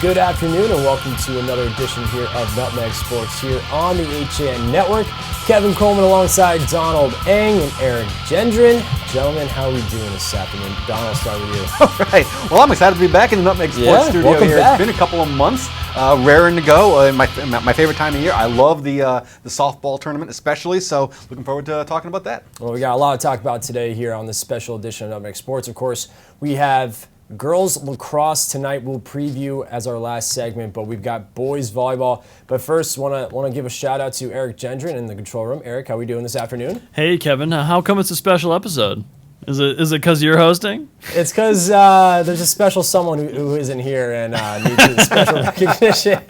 Good afternoon and welcome to another edition here of Nutmeg Sports here on the HAN Network. Kevin Coleman alongside Donald Eng and Eric Gendron. Gentlemen, how are we doing this afternoon? Don, I'll start with you. All right. Well, I'm excited to be back in the Nutmeg Sports studio here. Back. It's been a couple of months, raring to go. My favorite time of year. I love the softball tournament especially, so looking forward to talking about that. Well, we got a lot to talk about today here on this special edition of Nutmeg Sports. Of course, we have girls lacrosse tonight. We'll preview as our last segment, but we've got boys volleyball. But first, want to give a shout out to Eric Gendron in the control room. Eric, how are we doing this afternoon? Hey, Kevin. How come it's a special episode? Is it because you're hosting? It's because there's a special someone who isn't here and needs special recognition.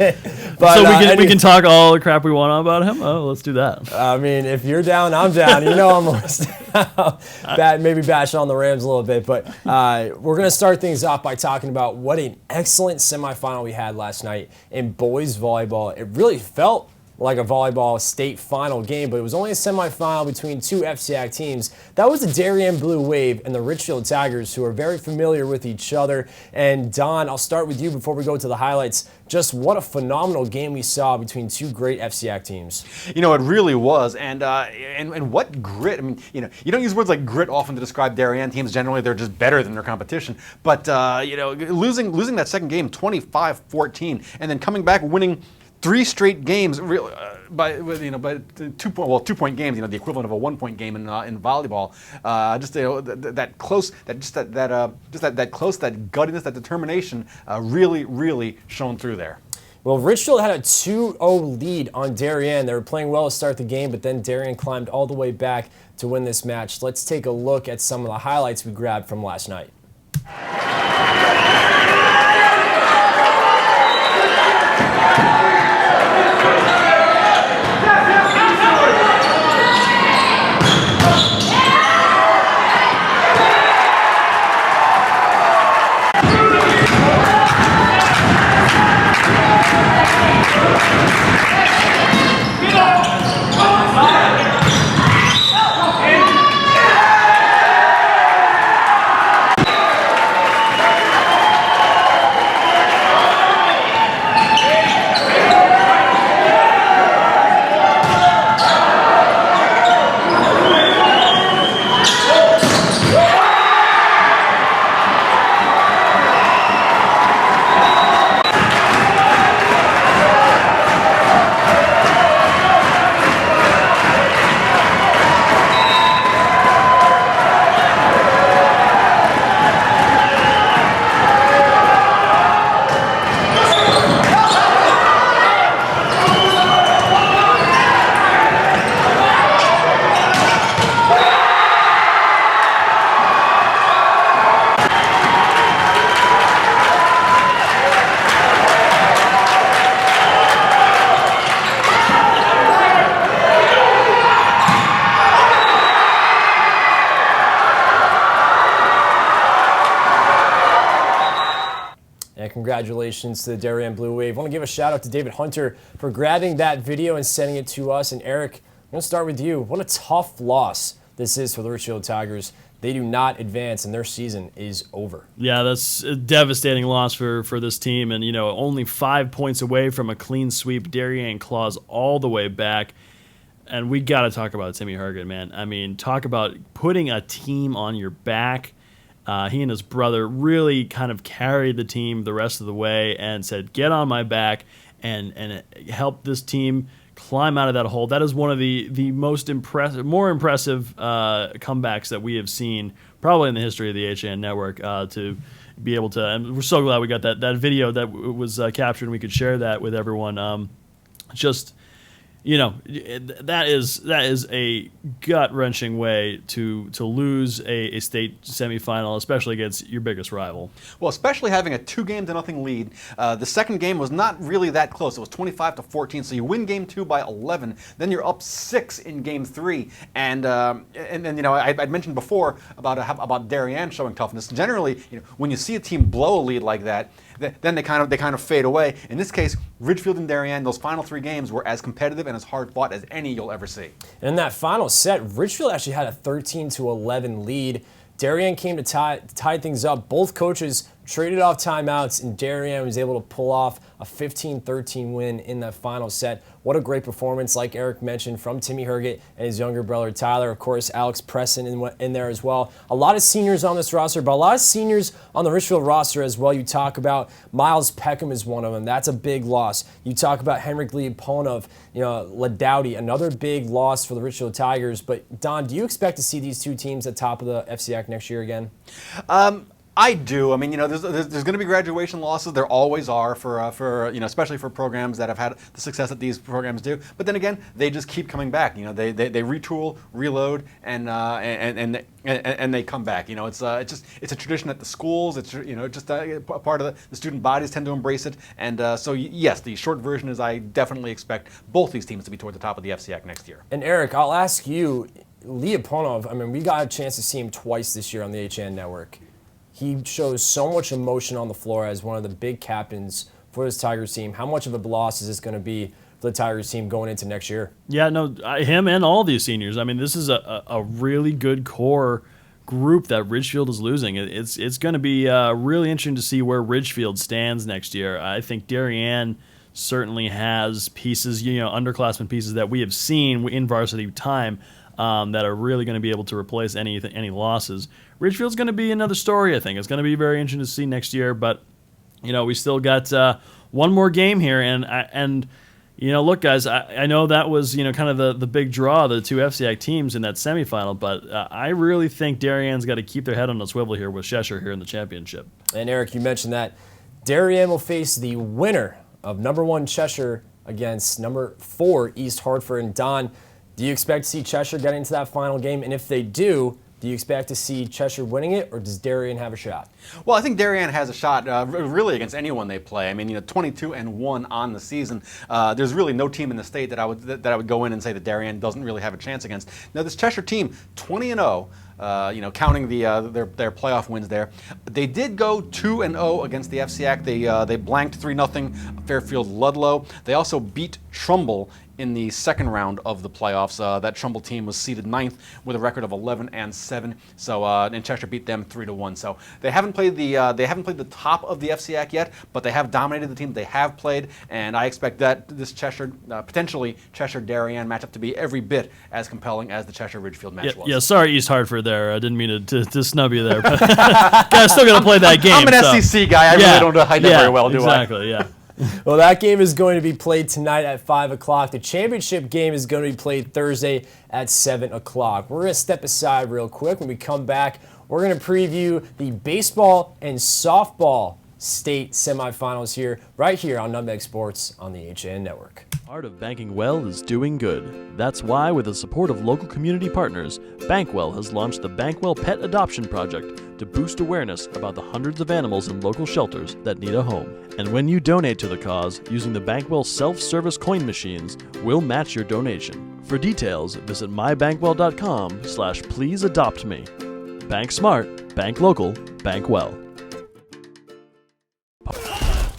But, so we can talk all the crap we want about him? Oh, let's do that. I mean, if you're down, I'm down. You know I'm always down. Maybe bashing on the Rams a little bit. But we're going to start things off by talking about what an excellent semifinal we had last night in boys volleyball. It really felt like a volleyball state final game, but it was only a semifinal between two FCAC teams. That was the Darien Blue Wave and the Richfield Tigers, who are very familiar with each other. And Don, I'll start with you before we go to the highlights. Just what a phenomenal game we saw between two great FCAC teams. You know, it really was, and what grit. I mean, you don't use words like grit often to describe Darien teams. Generally, they're just better than their competition. But losing that second game 25-14, and then coming back winning 3 straight games, by 2-point games. The equivalent of a 1-point game in volleyball. That close, that close, that guttiness, that determination, really shone through there. Well, Richfield had a 2-0 lead on Darien. They were playing well to start the game, but then Darien climbed all the way back to win this match. Let's take a look at some of the highlights we grabbed from last night. Congratulations to the Darien Blue Wave. I want to give a shout out to David Hunter for grabbing that video and sending it to us. And Eric, I'm going to start with you. What a tough loss this is for the Richfield Tigers. They do not advance and their season is over. Yeah, that's a devastating loss for this team. And, only 5 points away from a clean sweep. Darien claws all the way back. And we got to talk about Timmy Hergen, man. I mean, talk about putting a team on your back. He and his brother really kind of carried the team the rest of the way and said, get on my back and help this team climb out of that hole. That is one of the more impressive comebacks that we have seen probably in the history of the HAN Network to be able to. And we're so glad we got that video that was captured and we could share that with everyone. That is a gut-wrenching way to lose a state semifinal, especially against your biggest rival. Well, especially having a 2-0 lead. The second game was not really that close. It was 25-14. So you win game 2 by 11. Then you're up 6 in game 3. And I'd mentioned before about Darien showing toughness. Generally, when you see a team blow a lead like that, then they kind of fade away. In this case, Ridgefield and Darien, those final 3 games were as competitive and as hard fought as any you'll ever see. And in that final set, Ridgefield actually had a 13-11 lead. Darien came to tie things up. Both coaches traded off timeouts, and Darien was able to pull off a 15-13 win in that final set. What a great performance, like Eric mentioned, from Timmy Herget and his younger brother Tyler. Of course, Alex Presson in there as well. A lot of seniors on this roster, but a lot of seniors on the Richfield roster as well. You talk about Miles Peckham is one of them. That's a big loss. You talk about Henrik Leoponov, Ladowdy, another big loss for the Richfield Tigers. But Don, do you expect to see these two teams at top of the FCIAC next year again? I do. I mean, there's going to be graduation losses. There always are for especially for programs that have had the success that these programs do. But then again, they just keep coming back. They retool, reload, and they come back. It's a tradition at the schools. It's just a part of the student bodies tend to embrace it. And so yes, the short version is I definitely expect both these teams to be toward the top of the FCIAC next year. And Eric, I'll ask you, Leoponov. I mean, we got a chance to see him twice this year on the HN Network. He shows so much emotion on the floor as one of the big captains for this Tigers team. How much of a loss is this going to be for the Tigers team going into next year? Yeah, no, him and all these seniors. I mean, this is a really good core group that Ridgefield is losing. It's going to be really interesting to see where Ridgefield stands next year. I think Darien certainly has pieces, underclassmen pieces that we have seen in varsity time that are really going to be able to replace any losses. Ridgefield's going to be another story, I think. It's going to be very interesting to see next year, but we still got one more game here, and look, guys, I know that was kind of the big draw, the two FCIAC teams in that semifinal, but I really think Darien's got to keep their head on a swivel here with Cheshire here in the championship. And Eric, you mentioned that Darien will face the winner of number 1 Cheshire against number 4 East Hartford. And Don, do you expect to see Cheshire get into that final game? And if they do you expect to see Cheshire winning it, or does Darien have a shot? Well, I think Darien has a shot really against anyone they play. I mean, 22-1 on the season. There's really no team in the state that I would go in and say that Darien doesn't really have a chance against. Now, this Cheshire team, 20-0. Counting their playoff wins there. They did go 2-0 against the FCIAC. They blanked 3-0 Fairfield Ludlow. They also beat Trumbull in the second round of the playoffs. That Trumbull team was seeded 9th with a record of 11-7. So and Cheshire beat them 3-1. So they haven't played the top of the FCIAC yet, but they have dominated the team they have played, and I expect that this potentially Cheshire Darien matchup to be every bit as compelling as the Cheshire Ridgefield match was. Yeah, sorry East Hartford there. I didn't mean to snub you there, but guys still got to play that game. I'm an SEC guy. I really don't know very well, do I? Exactly. Yeah. Well, that game is going to be played tonight at 5 o'clock. The championship game is going to be played Thursday at 7 o'clock. We're going to step aside real quick. When we come back, we're going to preview the baseball and softball state semifinals right here on Nutmeg Sports on the HN Network. Art of banking well is doing good. That's why, with the support of local community partners, Bankwell has launched the Bankwell Pet Adoption Project to boost awareness about the hundreds of animals in local shelters that need a home. And when you donate to the cause using the Bankwell self-service coin machines, we'll match your donation. For details, visit mybankwell.com/pleaseadoptme. Bank smart, bank local, bank well.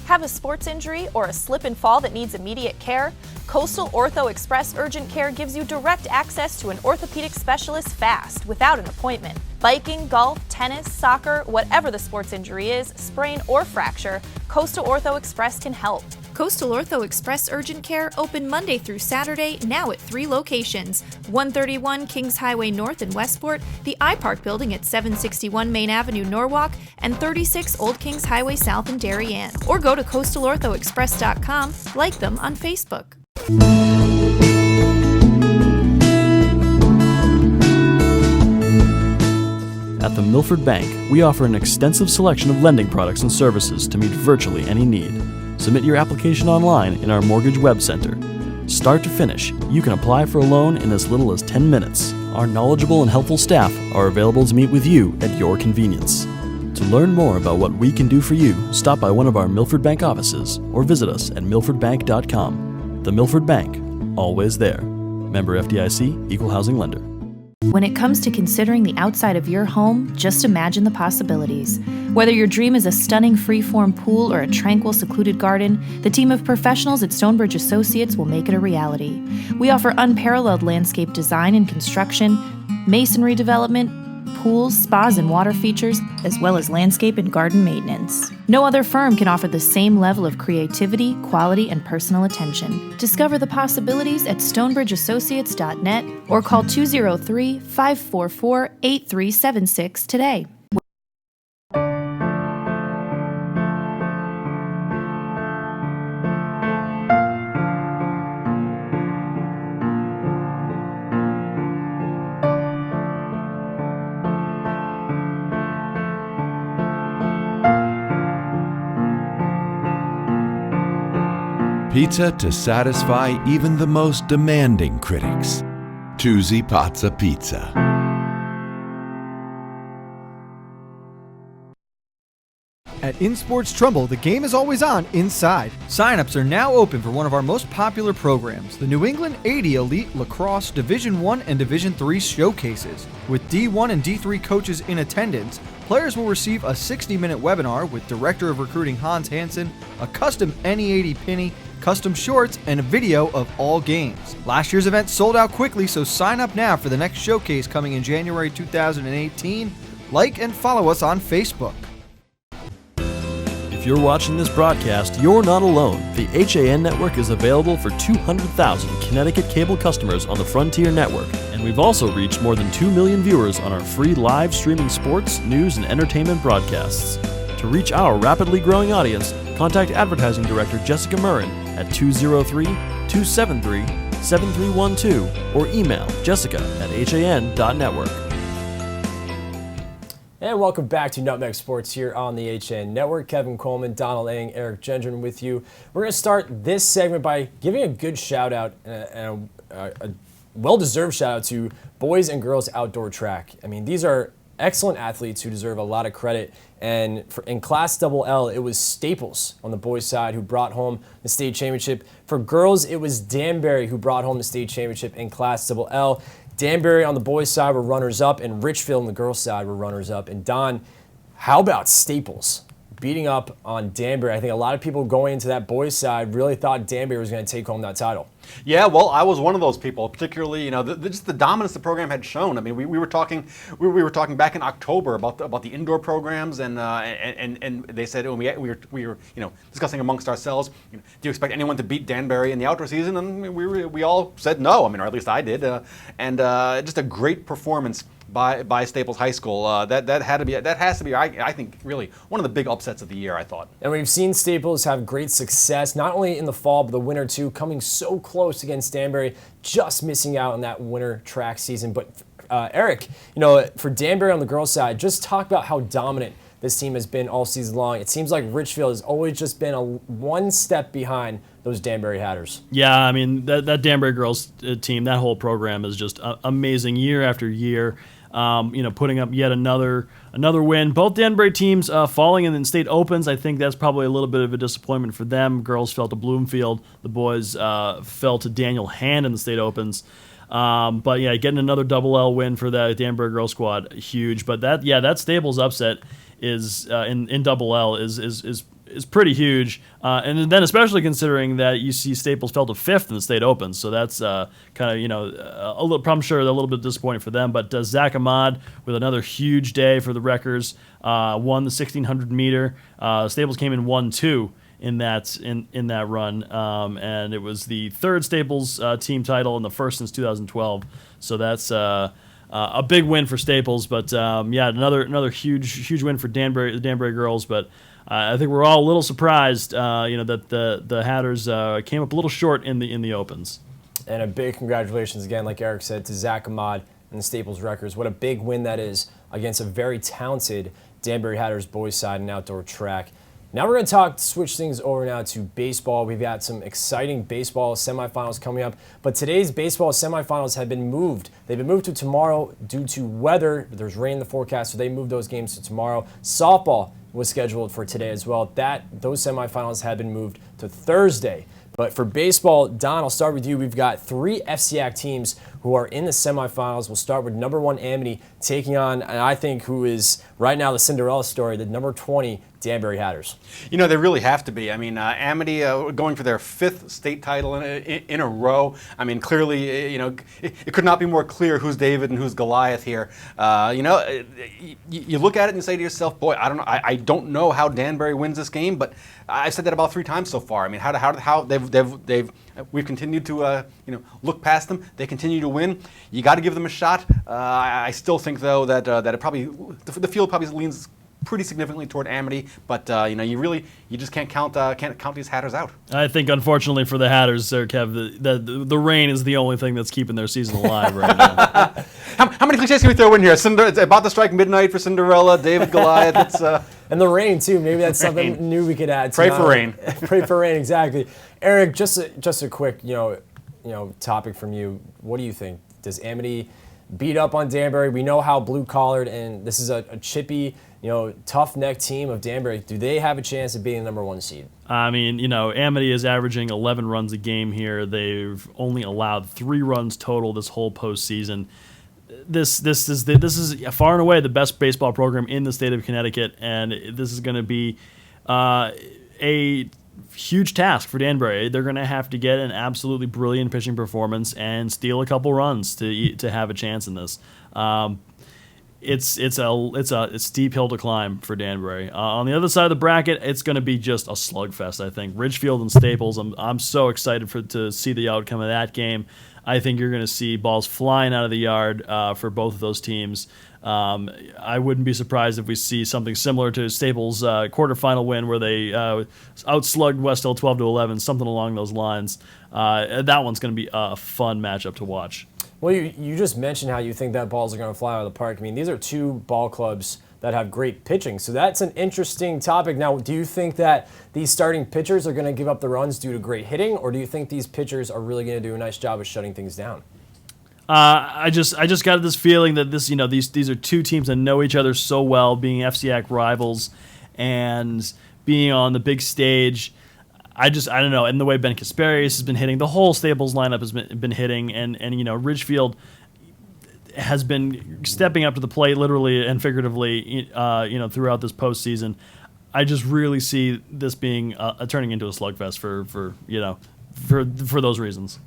Have a sports injury or a slip and fall that needs immediate care? Coastal Ortho Express Urgent Care gives you direct access to an orthopedic specialist fast, without an appointment. Biking, golf, tennis, soccer, whatever the sports injury is, sprain or fracture, Coastal Ortho Express can help. Coastal Ortho Express Urgent Care open Monday through Saturday, now at 3 locations: 131 Kings Highway North in Westport, the iPark building at 761 Main Avenue, Norwalk, and 36 Old Kings Highway South in Darien. Or go to coastalorthoexpress.com, like them on Facebook. At the Milford Bank, we offer an extensive selection of lending products and services to meet virtually any need. Submit your application online in our Mortgage Web Center. Start to finish, you can apply for a loan in as little as 10 minutes. Our knowledgeable and helpful staff are available to meet with you at your convenience. To learn more about what we can do for you, stop by one of our Milford Bank offices or visit us at milfordbank.com. The Milford Bank, always there. Member FDIC, Equal Housing Lender. When it comes to considering the outside of your home, just imagine the possibilities. Whether your dream is a stunning freeform pool or a tranquil, secluded garden, the team of professionals at Stonebridge Associates will make it a reality. We offer unparalleled landscape design and construction, masonry development, pools, spas, and water features, as well as landscape and garden maintenance. No other firm can offer the same level of creativity, quality, and personal attention. Discover the possibilities at stonebridgeassociates.net or call 203-544-8376 today. Pizza to satisfy even the most demanding critics. Tuesday Pazza Pizza. At InSports Trumbull, the game is always on inside. Sign-ups are now open for one of our most popular programs, the New England 80 Elite Lacrosse Division I and Division III showcases. With D1 and D3 coaches in attendance, players will receive a 60-minute webinar with Director of Recruiting Hans Hansen, a custom NE80 penny, custom shorts, and a video of all games. Last year's event sold out quickly, so sign up now for the next showcase coming in January 2018. Like and follow us on Facebook. If you're watching this broadcast, you're not alone. The HAN network is available for 200,000 Connecticut cable customers on the Frontier network, and we've also reached more than 2 million viewers on our free live streaming sports, news, and entertainment broadcasts. To reach our rapidly growing audience, contact Advertising Director Jessica Murrin at 203-273-7312 or email jessica@han.network. And welcome back to Nutmeg Sports here on the HN Network. Kevin Coleman, Donald Eng, Eric Gendron with you. We're going to start this segment by giving a good shout out and a well-deserved shout out to boys and girls outdoor track. I mean, these are excellent athletes who deserve a lot of credit. And in Class L, it was Staples on the boys' side who brought home the state championship. For girls, it was Danbury who brought home the state championship in Class L. Danbury on the boys' side were runners-up, and Richfield on the girls' side were runners-up. And Don, how about Staples beating up on Danbury? I think a lot of people going into that boys' side really thought Danbury was going to take home that title. Yeah, well, I was one of those people, particularly, just the dominance the program had shown. I mean, we were talking back in October about the indoor programs, and they said when we were discussing amongst ourselves, do you expect anyone to beat Danbury in the outdoor season? And we all said no. I mean, or at least I did. And just a great performance by Staples High School. That has to be, I think, really one of the big upsets of the year, I thought. And we've seen Staples have great success, not only in the fall, but the winter too, coming so close against Danbury, just missing out on that winter track season. But Eric, for Danbury on the girls' side, just talk about how dominant this team has been all season long. It seems like Richfield has always just been one step behind those Danbury Hatters. Yeah, I mean, that Danbury girls team, that whole program is just amazing year after year. Putting up yet another win. Both Danbury teams falling in the state opens. I think that's probably a little bit of a disappointment for them. Girls fell to Bloomfield. The boys fell to Daniel Hand in the state opens. But yeah, getting another double L win for the Danbury girls squad, huge. But that Staples upset is in double L is pretty huge, and then especially considering that UC Staples fell to 5th in the state open, so that's kind of a little. I'm sure a little bit disappointing for them. But Zach Ahmad with another huge day for the Wreckers, won the 1600 meter. Staples came in 1-2 in that run, and it was the third Staples team title and the first since 2012. So that's a big win for Staples. But another huge win for the Danbury girls, but. I think we're all a little surprised, that the Hatters came up a little short in the opens. And a big congratulations again, like Eric said, to Zach Ahmad and the Staples Wreckers. What a big win that is against a very talented Danbury Hatters boys side and outdoor track. Now we're going to switch things over now to baseball. We've got some exciting baseball semifinals coming up, but today's baseball semifinals have been moved. They've been moved to tomorrow due to weather. There's rain in the forecast, so they moved those games to tomorrow. Softball was scheduled for today as well. Those semifinals have been moved to Thursday. But for baseball, Don, I'll start with you. We've got 3 FCAC teams who are in the semifinals. We'll start with number 1 Amity taking on, and I think who is right now the Cinderella story, the number 20 Danbury Hatters. You know, they really have to be. I mean, Amity going for their 5th state title in a row. I mean, clearly, you know, it could not be more clear who's David and who's Goliath here. You know, you look at it and you say to yourself, boy, I don't know how Danbury wins this game, but I've said that about 3 times so far. I mean, how we've continued to you know, look past them. They continue to win. You got to give them a shot. I still think though that it probably the field probably leans pretty significantly toward Amity, but you know, you just can't count these Hatters out. I think unfortunately for the Hatters, there, Kev, the rain is the only thing that's keeping their season alive right now. How many cliches can we throw in here? It's about to strike midnight for Cinderella, David Goliath. It's and the rain too. Maybe that's something new we could add. Pray for rain. Pray for rain. Exactly. Eric, just a quick topic from you. What do you think? Does Amity beat up on Danbury? We know how blue collared, and this is a chippy, tough neck team of Danbury. Do they have a chance of being the number 1 seed? I mean, Amity is averaging 11 runs a game here. They've only allowed 3 runs total this whole postseason. This is far and away the best baseball program in the state of Connecticut, and this is going to be a huge task for Danbury. They're going to have to get an absolutely brilliant pitching performance and steal a couple runs to have a chance in this. It's a steep hill to climb for Danbury. On the other side of the bracket, it's going to be just a slugfest. I think Ridgefield and Staples. I'm so excited to see the outcome of that game. I think you're going to see balls flying out of the yard for both of those teams. I wouldn't be surprised if we see something similar to Staples' quarterfinal win where they outslugged West Hill 12-11, something along those lines. That one's going to be a fun matchup to watch. Well, you just mentioned how you think that balls are going to fly out of the park. I mean, these are 2 ball clubs that have great pitching, so that's an interesting topic. Now, do you think that these starting pitchers are going to give up the runs due to great hitting, or do you think these pitchers are really going to do a nice job of shutting things down? I just got this feeling that these are 2 teams that know each other so well, being FCAC rivals and being on the big stage. I don't know. And the way Ben Kasparius has been hitting, the whole Staples lineup has been hitting, and Ridgefield has been stepping up to the plate literally and figuratively, throughout this postseason. I just really see this being turning into a slugfest for those reasons.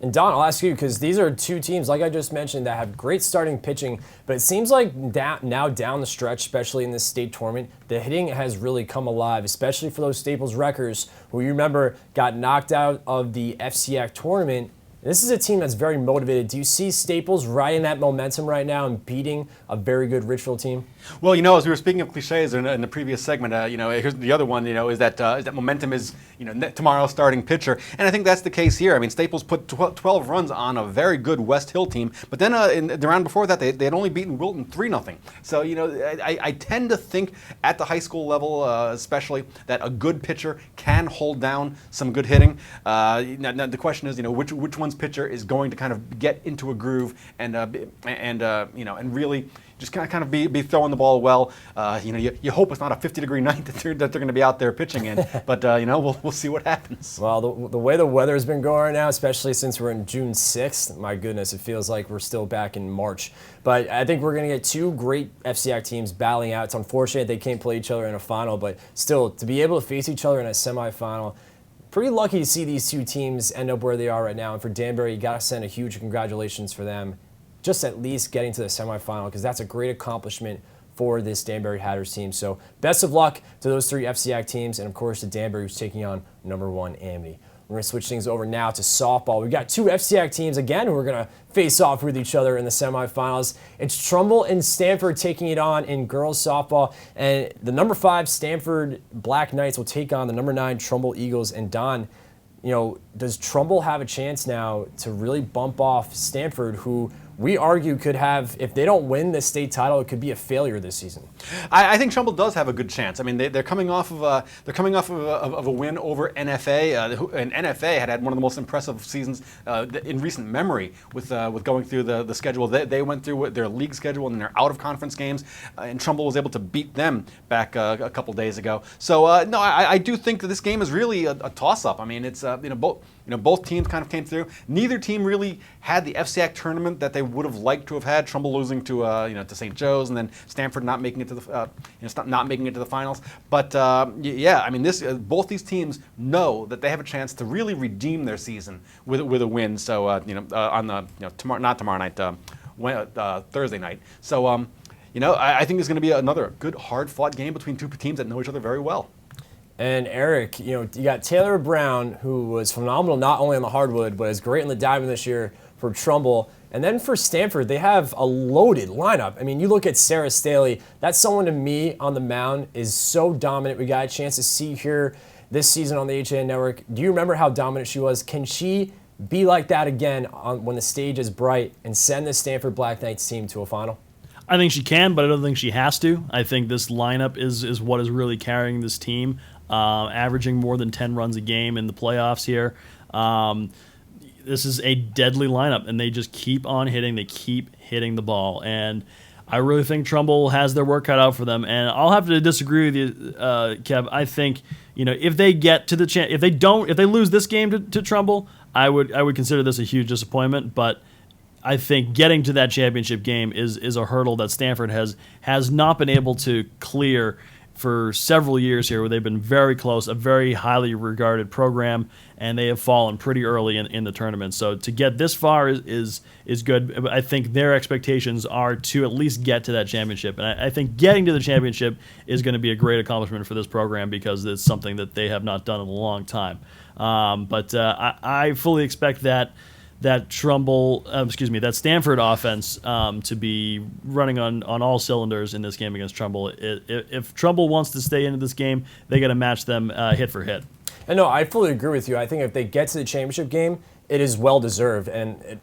And Don, I'll ask you, because these are 2 teams, like I just mentioned, that have great starting pitching, but it seems like now down the stretch, especially in this state tournament, the hitting has really come alive, especially for those Staples Wreckers, who you remember got knocked out of the FCAC tournament. This is a team that's very motivated. Do you see Staples riding that momentum right now and beating a very good Ridgefield team? Well, as we were speaking of cliches in the previous segment, here's the other one, is that momentum is, tomorrow's starting pitcher. And I think that's the case here. I mean, Staples put 12 runs on a very good West Hill team, but then in the round before that, they had only beaten Wilton 3-0. So, I tend to think at the high school level, especially, that a good pitcher can hold down some good hitting. Now the question is, which one's pitcher is going to kind of get into a groove and really just kind of be throwing the ball well. You hope it's not a 50-degree night that they're going to be out there pitching in, but we'll see what happens. Well, the way the weather has been going right now, especially since we're in June 6th, my goodness, it feels like we're still back in March. But I think we're going to get 2 great FCAC teams battling out. It's unfortunate they can't play each other in a final, but still, to be able to face each other in a semifinal, pretty lucky to see these 2 teams end up where they are right now. And for Danbury, you got to send a huge congratulations for them, just at least getting to the semifinal, because that's a great accomplishment for this Danbury Hatters team. So best of luck to those 3 FCAC teams, and of course to Danbury, who's taking on number 1 Amity. We're going to switch things over now to softball. We've got 2 FCAC teams again who are going to face off with each other in the semifinals. It's Trumbull and Stamford taking it on in girls softball, and the number 5 Stamford Black Knights will take on the number 9 Trumbull Eagles. And Don, does Trumbull have a chance now to really bump off Stamford, who we argue could have, if they don't win the state title, it could be a failure this season? I think Trumbull does have a good chance. I mean, they're coming off of a win over NFA, and NFA had one of the most impressive seasons in recent memory with going through the schedule. They went through their league schedule and their out of conference games, and Trumbull was able to beat them back a couple days ago. So no, I do think that this game is really a toss up. I mean, it's both teams kind of came through. Neither team really had the FCAC tournament that they would have liked to have had. Trumbull losing to to St. Joe's, and then Stanford not making it to the not making it to the finals. But yeah, I mean, both these teams know that they have a chance to really redeem their season with a win. So on the tomorrow night, Thursday night. So I think it's going to be another good, hard-fought game between two teams that know each other very well. And Eric, you got Taylor Brown, who was phenomenal not only on the hardwood, but is great in the diamond this year for Trumbull. And then for Stanford, they have a loaded lineup. I mean, you look at Sarah Staley. That's someone to me on the mound is so dominant. We got a chance to see her this season on the HAN Network. Do you remember how dominant she was? Can she be like that again when the stage is bright and send the Stanford Black Knights team to a final? I think she can, but I don't think she has to. I think this lineup is what is really carrying this team. Averaging more than 10 runs a game in the playoffs here. This is a deadly lineup, and they just keep on hitting. They keep hitting the ball, and I really think Trumbull has their work cut out for them. And I'll have to disagree with you, Kev. I think if they get to the if they lose this game to Trumbull, I would consider this a huge disappointment. But I think getting to that championship game is a hurdle that Stanford has not been able to clear for several years here, where they've been very close, a very highly regarded program, and they have fallen pretty early in the tournament. So to get this far is good. I think their expectations are to at least get to that championship. And I think getting to the championship is going to be a great accomplishment for this program because it's something that they have not done in a long time. But I fully expect that Stanford offense to be running on all cylinders in this game against Trumbull. If Trumbull wants to stay into this game, they got to match them hit for hit. And no, I fully agree with you. I think if they get to the championship game, it is well deserved, and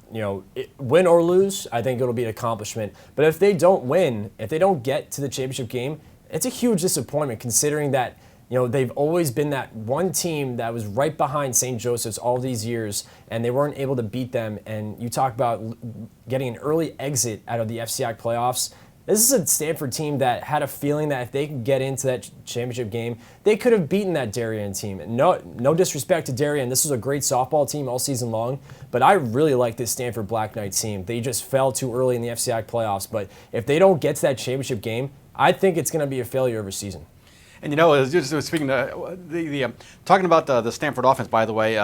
win or lose, I think it'll be an accomplishment. But if they don't win, if they don't get to the championship game, it's a huge disappointment considering that. They've always been that one team that was right behind St. Joseph's all these years, and they weren't able to beat them. And you talk about getting an early exit out of the FCAC playoffs. This is a Stanford team that had a feeling that if they could get into that championship game, they could have beaten that Darien team. No disrespect to Darien. This was a great softball team all season long, but I really like this Stanford Black Knights team. They just fell too early in the FCAC playoffs, but if they don't get to that championship game, I think it's going to be a failure of a season. And just speaking talking about the Stanford offense, by the way,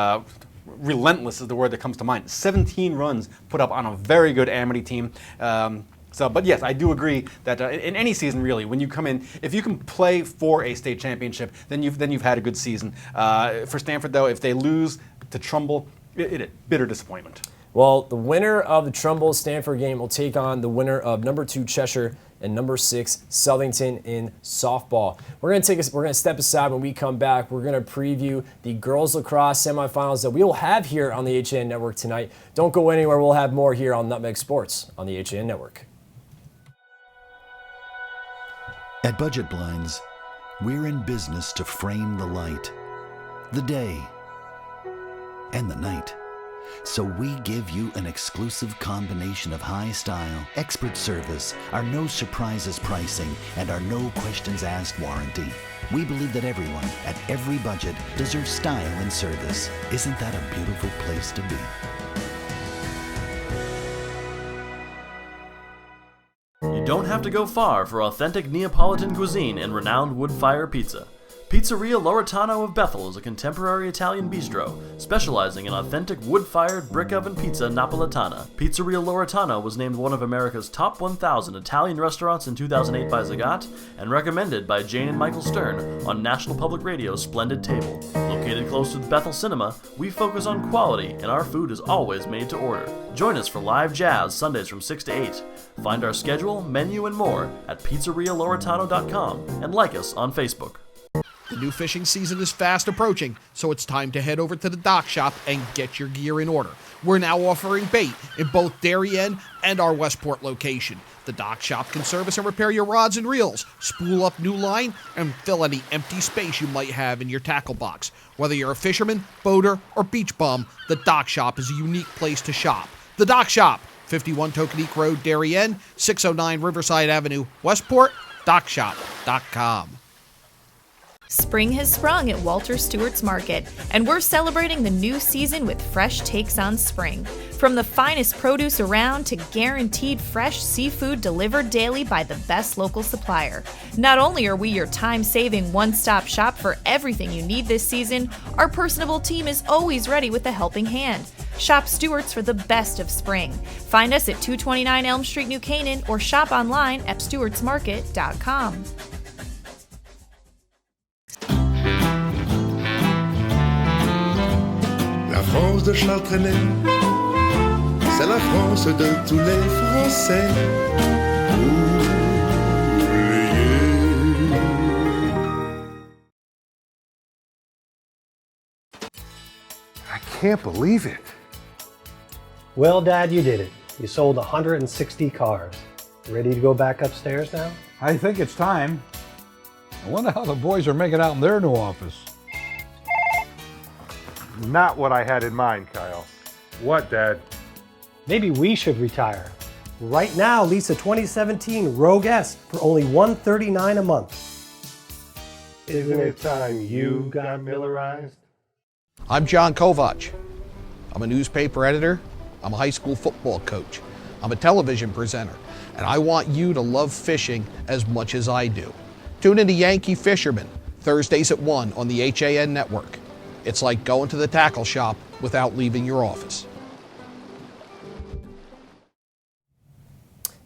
relentless is the word that comes to mind. 17 runs put up on a very good Amity team. But yes, I do agree that in any season, really, when you come in, if you can play for a state championship, then you've had a good season. For Stanford, though, if they lose to Trumbull, bitter disappointment. Well, the winner of the Trumbull-Stanford game will take on the winner of number 2 Cheshire and number 6 Southington in softball. We're gonna step aside. When we come back, we're gonna preview the girls lacrosse semifinals that we will have here on the HAN Network tonight. Don't go anywhere. We'll have more here on Nutmeg Sports on the HAN Network. At Budget Blinds, we're in business to frame the light, the day, and the night. So we give you an exclusive combination of high style, expert service, our no surprises pricing, and our no questions asked warranty. We believe that everyone, at every budget, deserves style and service. Isn't that a beautiful place to be? You don't have to go far for authentic Neapolitan cuisine and renowned wood-fire pizza. Pizzeria Loretano of Bethel is a contemporary Italian bistro, specializing in authentic wood-fired brick oven pizza Napolitana. Pizzeria Loretano was named one of America's top 1,000 Italian restaurants in 2008 by Zagat, and recommended by Jane and Michael Stern on National Public Radio's Splendid Table. Located close to the Bethel Cinema, we focus on quality, and our food is always made to order. Join us for live jazz Sundays from 6 to 8. Find our schedule, menu, and more at pizzerialoretano.com, and like us on Facebook. The new fishing season is fast approaching, so it's time to head over to the dock shop and get your gear in order. We're now offering bait in both Darien and our Westport location. The dock shop can service and repair your rods and reels, spool up new line, and fill any empty space you might have in your tackle box. Whether you're a fisherman, boater, or beach bum, the dock shop is a unique place to shop. The dock shop, 51 Tokenique Road, Darien, 609 Riverside Avenue, Westport, dockshop.com. Spring has sprung at Walter Stewart's Market, and we're celebrating the new season with fresh takes on spring. From the finest produce around to guaranteed fresh seafood delivered daily by the best local supplier. Not only are we your time-saving one-stop shop for everything you need this season, our personable team is always ready with a helping hand. Shop Stewart's for the best of spring. Find us at 229 Elm Street, New Canaan, or shop online at stewartsmarket.com. La France de Charles Trenet, c'est la France de tous les Français. I can't believe it. Well, Dad, you did it. You sold 160 cars. Ready to go back upstairs now? I think it's time. I wonder how the boys are making out in their new office. Not what I had in mind, Kyle. What, Dad? Maybe we should retire. Right now, lease a 2017 Rogue S for only $139 a month. Isn't it time you got Millerized? I'm John Kovach. I'm a newspaper editor. I'm a high school football coach. I'm a television presenter. And I want you to love fishing as much as I do. Tune in to Yankee Fisherman, Thursdays at 1 on the HAN network. It's like going to the tackle shop without leaving your office.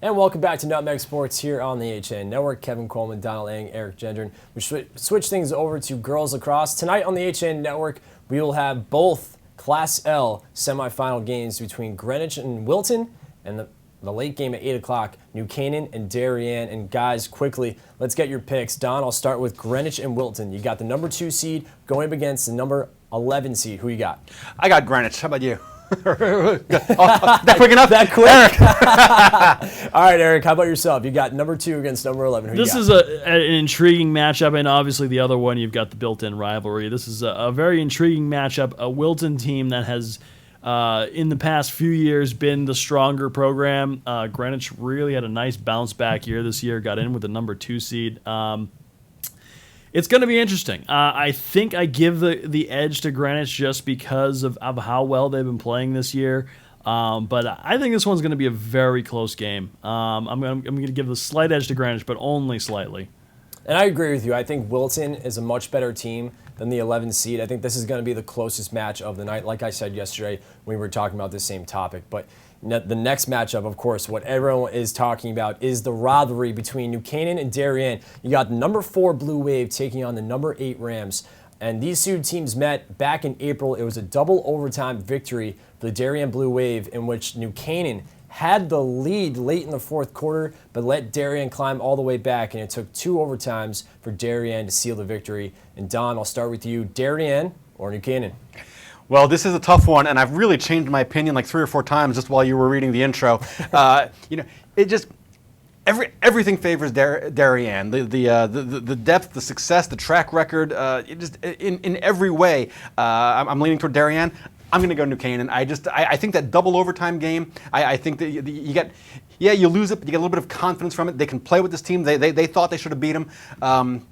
And welcome back to Nutmeg Sports here on the HN Network. Kevin Coleman, Donald Eng, Eric Gendron. We switch things over to girls lacrosse. Tonight on the HN Network, we will have both Class L semifinal games between Greenwich and Wilton, and the late game at 8 o'clock, New Canaan and Darien. And guys, quickly, let's get your picks. Don, I'll start with Greenwich and Wilton. You got the number 2 seed going up against the number 11 seed. Who you got? I got Greenwich. How about you? That quick enough? That quick? All right, Eric, how about yourself? You got number 2 against number 11. Who this you is an intriguing matchup, and obviously the other one, you've got the built-in rivalry. This is a very intriguing matchup. A Wilton team that has, in the past few years, been the stronger program. Greenwich really had a nice bounce-back year this year, got in with the number 2 seed. It's going to be interesting. I think I give the edge to Greenwich just because of how well they've been playing this year. But I think this one's going to be a very close game. I'm going to give the slight edge to Greenwich, but only slightly. And I agree with you. I think Wilton is a much better team than the 11 seed. I think this is going to be the closest match of the night. Like I said yesterday when we were talking about the same topic. But the next matchup, of course, what everyone is talking about is the rivalry between New Canaan and Darien. You got the number 4 Blue Wave taking on the number 8 Rams. And these two teams met back in April. It was a double overtime victory for the Darien Blue Wave, in which New Canaan had the lead late in the 4th quarter, but let Darien climb all the way back, and it took 2 overtimes for Darien to seal the victory. And Don, I'll start with you. Darien or New Canaan? Well, this is a tough one, and I've really changed my opinion like 3 or 4 times just while you were reading the intro. It just everything favors Darien. The depth, the success, the track record. In every way, I'm leaning toward Darien. I'm going to go New Canaan. I think that double overtime game. I think that you lose it, but you get a little bit of confidence from it. They can play with this team. They thought they should have beat them.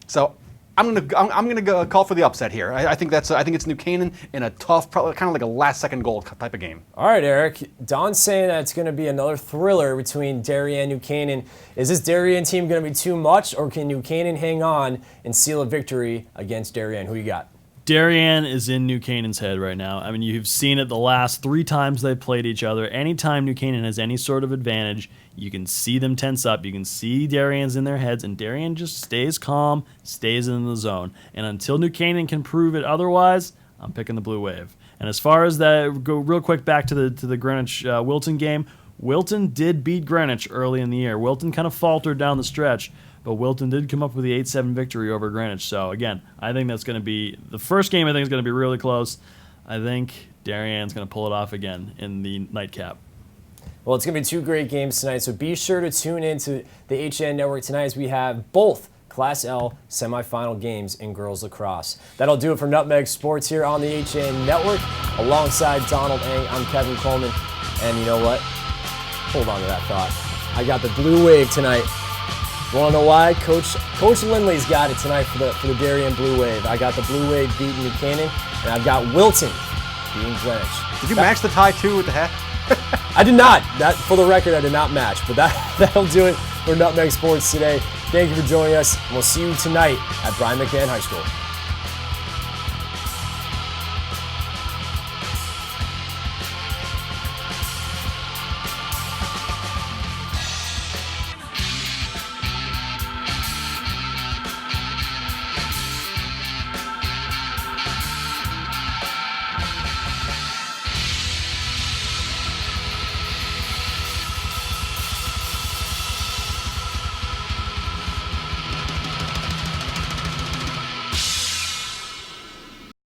So I'm gonna go call for the upset here. I think it's New Canaan in a tough, probably kind of like a last-second goal type of game. All right, Eric. Don's saying that it's going to be another thriller between Darien and New Canaan. Is this Darien team going to be too much, or can New Canaan hang on and seal a victory against Darien? Who you got? Darien is in New Canaan's head right now. I mean, you've seen it the last 3 times they've played each other. Anytime New Canaan has any sort of advantage, you can see them tense up. You can see Darien's in their heads, and Darien just stays calm, stays in the zone. And until New Canaan can prove it otherwise, I'm picking the Blue Wave. And as far as that, go real quick back to the Greenwich-Wilton game. Wilton did beat Greenwich early in the year. Wilton kind of faltered down the stretch, but Wilton did come up with the 8-7 victory over Greenwich. So, again, I think that's going to be the first game. I think is going to be really close. I think Darien's going to pull it off again in the nightcap. Well, it's going to be 2 great games tonight, so be sure to tune in to the HN Network tonight as we have both Class L semifinal games in girls lacrosse. That'll do it for Nutmeg Sports here on the HN Network. Alongside Donald Eng, I'm Kevin Coleman. And you know what? Hold on to that thought. I got the Blue Wave tonight. You want to know why? Coach Lindley's got it tonight for the Darien Blue Wave. I got the Blue Wave beating Buchanan, and I've got Wilton beating Greenwich. Did you match the tie too with the hat? I did not. That, for the record, I did not match. But that'll do it for Nutmeg Sports today. Thank you for joining us, and we'll see you tonight at Brian McMahon High School.